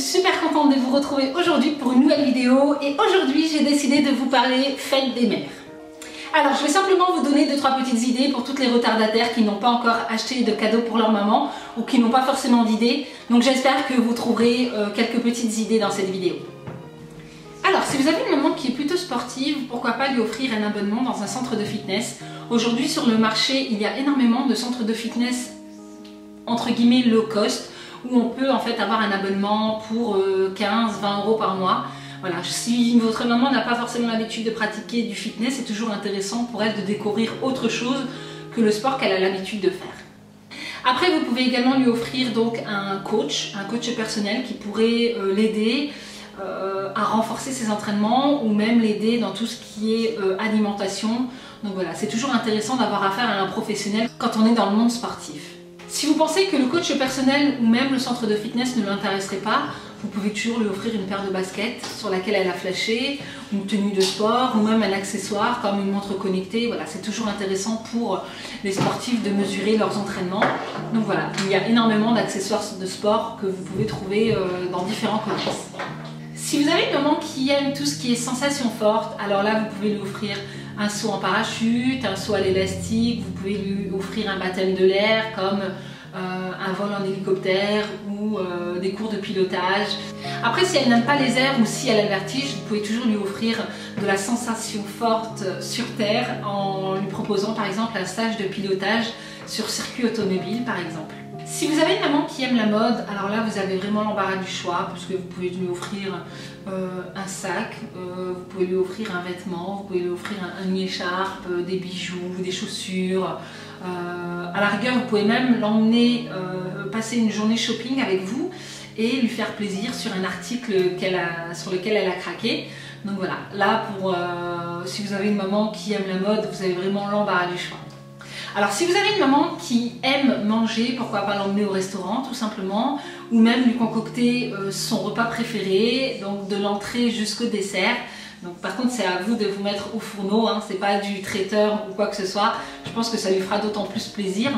super contente de vous retrouver aujourd'hui pour une nouvelle vidéo et aujourd'hui j'ai décidé de vous parler fête des mères. Alors je vais simplement vous donner 2-3 petites idées pour toutes les retardataires qui n'ont pas encore acheté de cadeaux pour leur maman ou qui n'ont pas forcément d'idées. Donc j'espère que vous trouverez quelques petites idées dans cette vidéo. Alors si vous avez une maman qui est plutôt sportive, pourquoi pas lui offrir un abonnement dans un centre de fitness. Aujourd'hui sur le marché il y a énormément de centres de fitness entre guillemets low cost où on peut en fait avoir un abonnement pour 15-20 € par mois. Voilà, si votre maman n'a pas forcément l'habitude de pratiquer du fitness, c'est toujours intéressant pour elle de découvrir autre chose que le sport qu'elle a l'habitude de faire. Après, vous pouvez également lui offrir donc un coach personnel qui pourrait l'aider à renforcer ses entraînements ou même l'aider dans tout ce qui est alimentation. Donc voilà, c'est toujours intéressant d'avoir affaire à un professionnel quand on est dans le monde sportif. Si vous pensez que le coach personnel ou même le centre de fitness ne l'intéresserait pas, vous pouvez toujours lui offrir une paire de baskets sur laquelle elle a flashé, une tenue de sport ou même un accessoire comme une montre connectée. Voilà, c'est toujours intéressant pour les sportifs de mesurer leurs entraînements. Donc voilà, il y a énormément d'accessoires de sport que vous pouvez trouver dans différents commerces. Si vous avez une maman qui aime tout ce qui est sensation forte, alors là vous pouvez lui offrir un saut en parachute, un saut à l'élastique, vous pouvez lui offrir un baptême de l'air comme un vol en hélicoptère ou des cours de pilotage. Après, si elle n'aime pas les airs ou si elle a le vertige, vous pouvez toujours lui offrir de la sensation forte sur terre en lui proposant par exemple un stage de pilotage sur circuit automobile par exemple. Si vous avez une maman qui aime la mode, alors là vous avez vraiment l'embarras du choix puisque vous pouvez lui offrir un sac, vous pouvez lui offrir un vêtement, vous pouvez lui offrir une écharpe, des bijoux, des chaussures. À la rigueur, vous pouvez même l'emmener passer une journée shopping avec vous et lui faire plaisir sur un article sur lequel elle a craqué. Donc voilà, là si vous avez une maman qui aime la mode, vous avez vraiment l'embarras du choix. Alors si vous avez une maman qui aime manger, pourquoi pas l'emmener au restaurant tout simplement, ou même lui concocter son repas préféré, donc de l'entrée jusqu'au dessert. Donc par contre c'est à vous de vous mettre au fourneau, hein, c'est pas du traiteur ou quoi que ce soit, je pense que ça lui fera d'autant plus plaisir.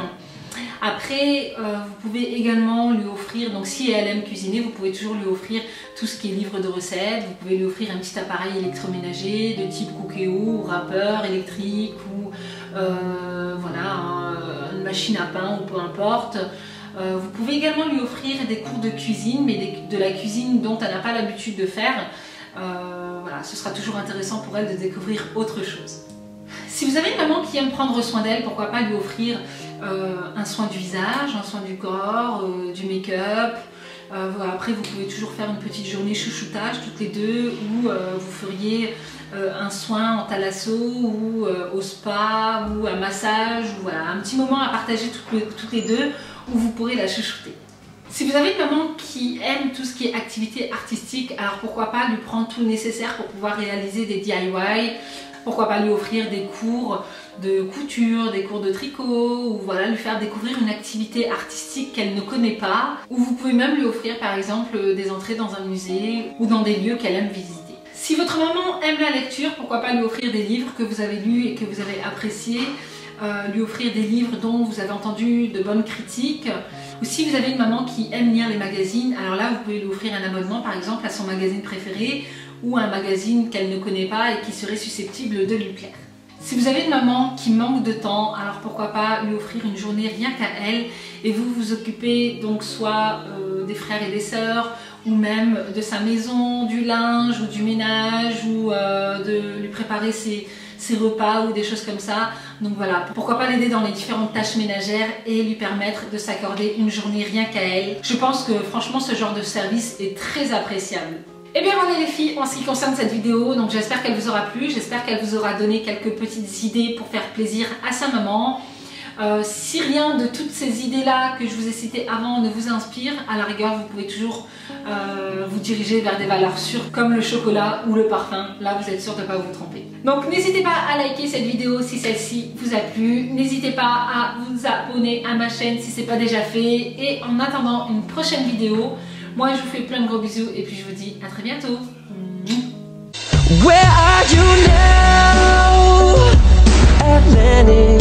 Après vous pouvez également lui offrir, donc si elle aime cuisiner, vous pouvez toujours lui offrir tout ce qui est livre de recettes, vous pouvez lui offrir un petit appareil électroménager de type Cookéo ou râpeur électrique ou voilà, une machine à pain ou peu importe. Vous pouvez également lui offrir des cours de cuisine, mais de la cuisine dont elle n'a pas l'habitude de faire. Voilà, ce sera toujours intéressant pour elle de découvrir autre chose. Si vous avez une maman qui aime prendre soin d'elle, pourquoi pas lui offrir un soin du visage, un soin du corps, du make-up. Voilà, après vous pouvez toujours faire une petite journée chouchoutage toutes les deux où vous feriez un soin en thalasso ou au spa ou un massage, ou voilà, un petit moment à partager toutes les deux où vous pourrez la chouchouter. Si vous avez une maman qui aime tout ce qui est activité artistique, alors pourquoi pas lui prendre tout le nécessaire pour pouvoir réaliser des DIY, pourquoi pas lui offrir des cours de couture, des cours de tricot, ou voilà, lui faire découvrir une activité artistique qu'elle ne connaît pas, ou vous pouvez même lui offrir par exemple des entrées dans un musée ou dans des lieux qu'elle aime visiter. Si votre maman aime la lecture, pourquoi pas lui offrir des livres que vous avez lus et que vous avez appréciés, lui offrir des livres dont vous avez entendu de bonnes critiques. Ou si vous avez une maman qui aime lire les magazines, alors là vous pouvez lui offrir un abonnement par exemple à son magazine préféré ou un magazine qu'elle ne connaît pas et qui serait susceptible de lui plaire. Si vous avez une maman qui manque de temps, alors pourquoi pas lui offrir une journée rien qu'à elle et vous vous occupez donc soit des frères et des sœurs ou même de sa maison, du linge ou du ménage ou de lui préparer ses repas ou des choses comme ça. Donc voilà, pourquoi pas l'aider dans les différentes tâches ménagères et lui permettre de s'accorder une journée rien qu'à elle. Je pense que franchement ce genre de service est très appréciable. Et bien voilà les filles, en ce qui concerne cette vidéo, donc j'espère qu'elle vous aura plu, j'espère qu'elle vous aura donné quelques petites idées pour faire plaisir à sa maman. Si rien de toutes ces idées-là que je vous ai citées avant ne vous inspire, à la rigueur vous pouvez toujours vous diriger vers des valeurs sûres comme le chocolat ou le parfum. Là vous êtes sûr de ne pas vous tromper. Donc n'hésitez pas à liker cette vidéo si celle-ci vous a plu. N'hésitez pas à vous abonner à ma chaîne si ce n'est pas déjà fait. Et en attendant une prochaine vidéo, moi je vous fais plein de gros bisous et puis je vous dis à très bientôt. Where are you now, Atlantic?